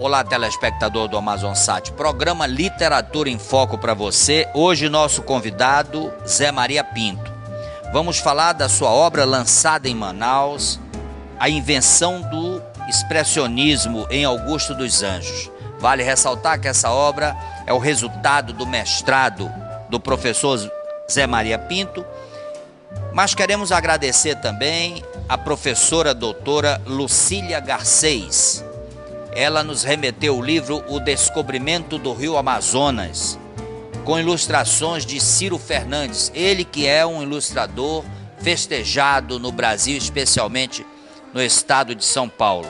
Olá, telespectador do Amazonsat, programa Literatura em Foco para você. Hoje nosso convidado, Zé Maria Pinto. Vamos falar da sua obra lançada em Manaus, A Invenção do Expressionismo em Augusto dos Anjos. Vale ressaltar que essa obra é o resultado do mestrado do professor Zé Maria Pinto, mas queremos agradecer também a professora doutora Lucília Garcês. Ela nos remeteu o livro O Descobrimento do Rio Amazonas, com ilustrações de Ciro Fernandes, ele que é um ilustrador festejado no Brasil, especialmente no estado de São Paulo.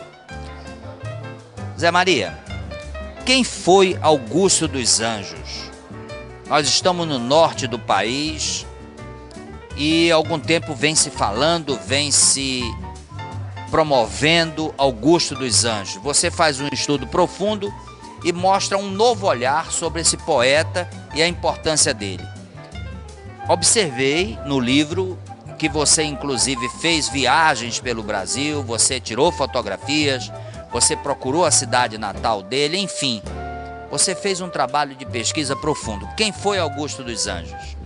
Zé Maria, quem foi Augusto dos Anjos? Nós estamos no norte do país e há algum tempo vem se falando, vem se promovendo Augusto dos Anjos. Você faz um estudo profundo e mostra um novo olhar sobre esse poeta e a importância dele. Observei no livro que você inclusive fez viagens pelo Brasil, você tirou fotografias, você procurou a cidade natal dele, enfim, você fez um trabalho de pesquisa profundo. Quem foi Augusto dos Anjos?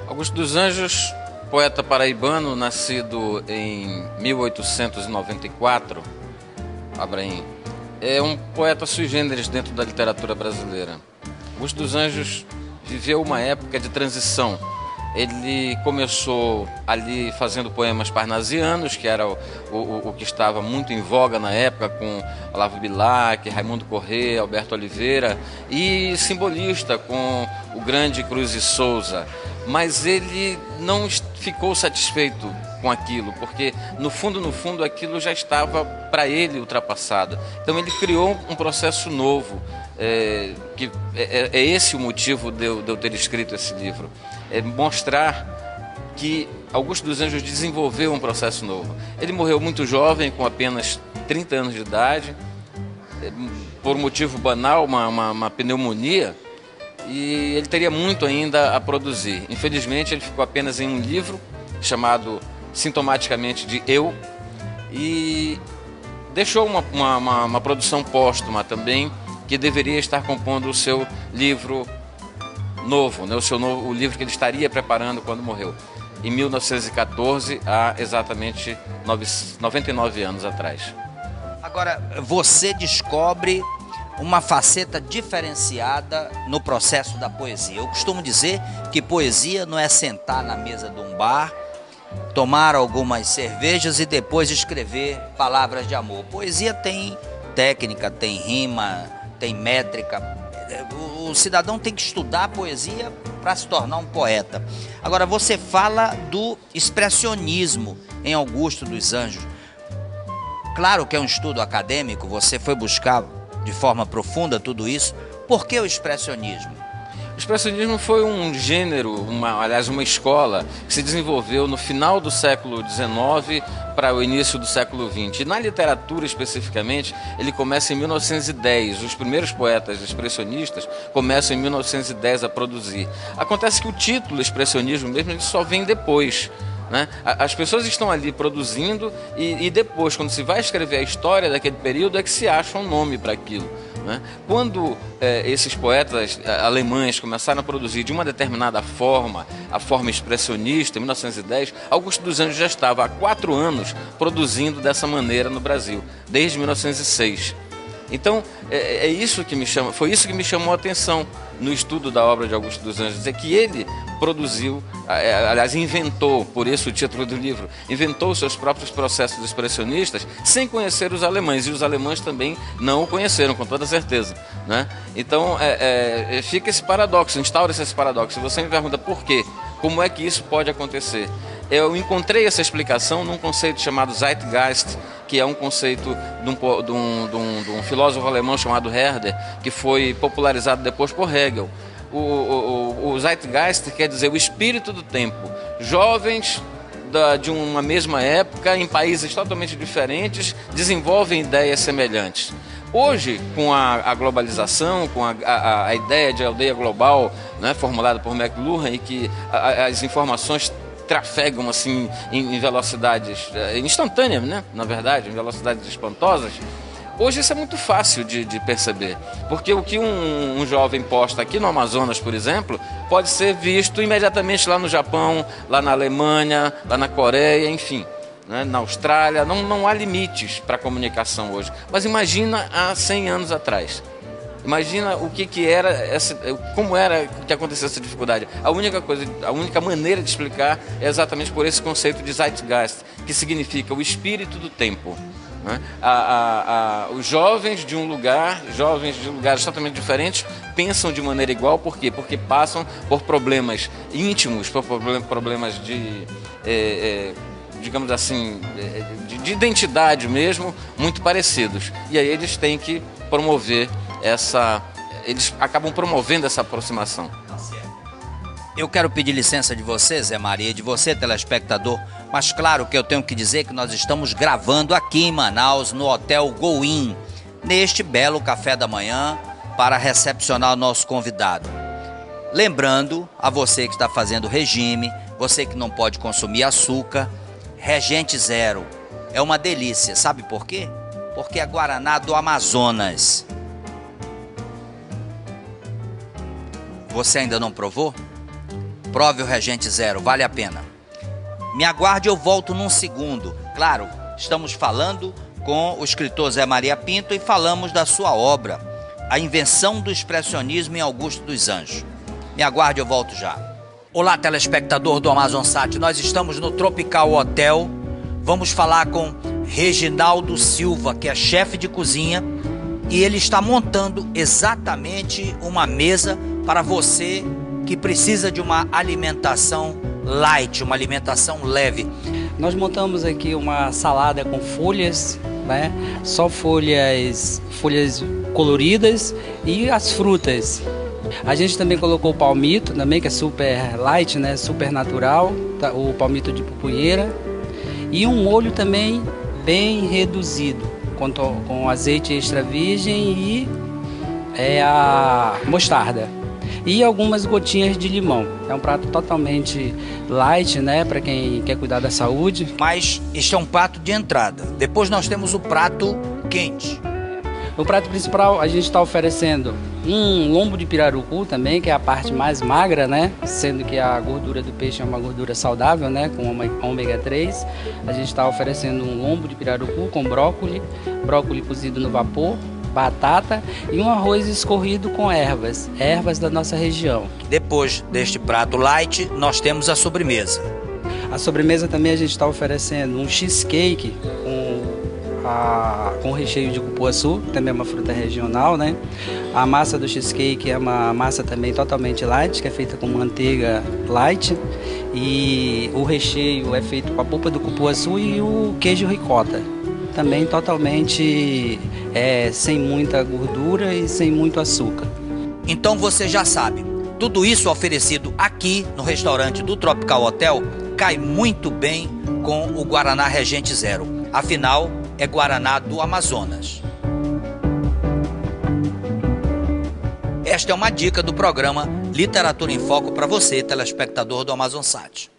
Augusto dos Anjos, poeta paraibano, nascido em 1894, Abraim, é um poeta sui generis dentro da literatura brasileira. Augusto dos Anjos viveu uma época de transição. Ele começou ali fazendo poemas parnasianos, que era o que estava muito em voga na época, com Olavo Bilac, Raimundo Corrêa, Alberto Oliveira, e simbolista com o grande Cruz de Souza. Mas ele não ficou satisfeito com aquilo, porque no fundo aquilo já estava para ele ultrapassado. Então ele criou um processo novo, que é esse o motivo de eu ter escrito esse livro. É mostrar que Augusto dos Anjos desenvolveu um processo novo. Ele morreu muito jovem, com apenas 30 anos de idade, por um motivo banal, uma pneumonia, e ele teria muito ainda a produzir. Infelizmente, ele ficou apenas em um livro, chamado sintomaticamente de Eu, e deixou uma produção póstuma também, que deveria estar compondo o seu livro novo, né? O livro que ele estaria preparando quando morreu, em 1914, há exatamente 99 anos atrás. Agora, você descobre uma faceta diferenciada no processo da poesia. Eu costumo dizer que poesia não é sentar na mesa de um bar, tomar algumas cervejas e depois escrever palavras de amor. Poesia tem técnica, tem rima, tem métrica. O cidadão tem que estudar poesia para se tornar um poeta. Agora, você fala do expressionismo em Augusto dos Anjos. Claro que é um estudo acadêmico, você foi buscar de forma profunda tudo isso. Por que o expressionismo? O expressionismo foi um gênero, aliás, uma escola que se desenvolveu no final do século XIX para o início do século XX. E na literatura, especificamente, ele começa em 1910. Os primeiros poetas expressionistas começam em 1910 a produzir. Acontece que o título expressionismo mesmo ele só vem depois, né? As pessoas estão ali produzindo e depois, quando se vai escrever a história daquele período, é que se acha um nome para aquilo, né? Quando esses poetas alemães começaram a produzir de uma determinada forma, a forma expressionista, em 1910, Augusto dos Anjos já estava há 4 anos produzindo dessa maneira no Brasil, desde 1906. Então, foi isso que me chamou a atenção no estudo da obra de Augusto dos Anjos, é que ele produziu, aliás, inventou, por isso o título do livro, inventou os seus próprios processos expressionistas sem conhecer os alemães, e os alemães também não o conheceram, com toda certeza, né? Então, fica esse paradoxo, instaura-se esse paradoxo. Você me pergunta por quê? Como é que isso pode acontecer? Eu encontrei essa explicação num conceito chamado Zeitgeist, que é um conceito de um filósofo alemão chamado Herder, que foi popularizado depois por Hegel. O Zeitgeist quer dizer o espírito do tempo. Jovens de uma mesma época, em países totalmente diferentes, desenvolvem ideias semelhantes. Hoje, com a globalização, com a ideia de aldeia global, né, formulada por McLuhan, e que as informações trafegam assim em velocidades instantâneas, né? Na verdade, em velocidades espantosas, Hoje isso é muito fácil de perceber, porque o que um jovem posta aqui no Amazonas, por exemplo, pode ser visto imediatamente lá no Japão, lá na Alemanha, lá na Coreia, enfim, né, na Austrália. Não há limites para a comunicação hoje. Mas imagina há 100 anos atrás. Imagina o que era, como era que acontecia essa dificuldade. A única maneira de explicar é exatamente por esse conceito de Zeitgeist, que significa o espírito do tempo. Né? Os jovens de lugares totalmente diferentes pensam de maneira igual. Por quê? Porque passam por problemas íntimos, por problemas digamos assim, de identidade mesmo, muito parecidos. E aí eles têm que promover eles acabam promovendo essa aproximação. Eu quero pedir licença de você, Zé Maria, de você, telespectador, mas claro que eu tenho que dizer que nós estamos gravando aqui em Manaus, no Hotel Goin, neste belo café da manhã, para recepcionar o nosso convidado. Lembrando a você que está fazendo regime, você que não pode consumir açúcar, Regente Zero é uma delícia, sabe por quê? Porque é Guaraná do Amazonas. Você ainda não provou? Prove o Regente Zero, vale a pena. Me aguarde, eu volto num segundo. Claro, estamos falando com o escritor Zé Maria Pinto e falamos da sua obra, A Invenção do Expressionismo em Augusto dos Anjos. Me aguarde, eu volto já. Olá, telespectador do AmazonSat, nós estamos no Tropical Hotel. Vamos falar com Reginaldo Silva, que é chefe de cozinha, e ele está montando exatamente uma mesa para você que precisa de uma alimentação light, uma alimentação leve. Nós montamos aqui uma salada com folhas, né? Só folhas coloridas e as frutas. A gente também colocou o palmito, também, que é super light, né? Super natural, tá? O palmito de pupunheira. E um molho também bem reduzido, com azeite extra virgem e a mostarda. E algumas gotinhas de limão. É um prato totalmente light, né, para quem quer cuidar da saúde. Mas este é um prato de entrada. Depois nós temos o prato quente. No prato principal a gente está oferecendo um lombo de pirarucu também, que é a parte mais magra, né, sendo que a gordura do peixe é uma gordura saudável, né, com ômega 3. A gente está oferecendo um lombo de pirarucu com brócolis cozido no vapor, batata e um arroz escorrido com ervas da nossa região. Depois deste prato light, nós temos a sobremesa. A sobremesa também a gente está oferecendo um cheesecake com recheio de cupuaçu, também é uma fruta regional, né? A massa do cheesecake é uma massa também totalmente light, que é feita com manteiga light, e o recheio é feito com a polpa do cupuaçu e o queijo ricota. Também totalmente sem muita gordura e sem muito açúcar. Então você já sabe, tudo isso oferecido aqui no restaurante do Tropical Hotel cai muito bem com o Guaraná Regente Zero. Afinal, é Guaraná do Amazonas. Esta é uma dica do programa Literatura em Foco para você, telespectador do AmazonSat.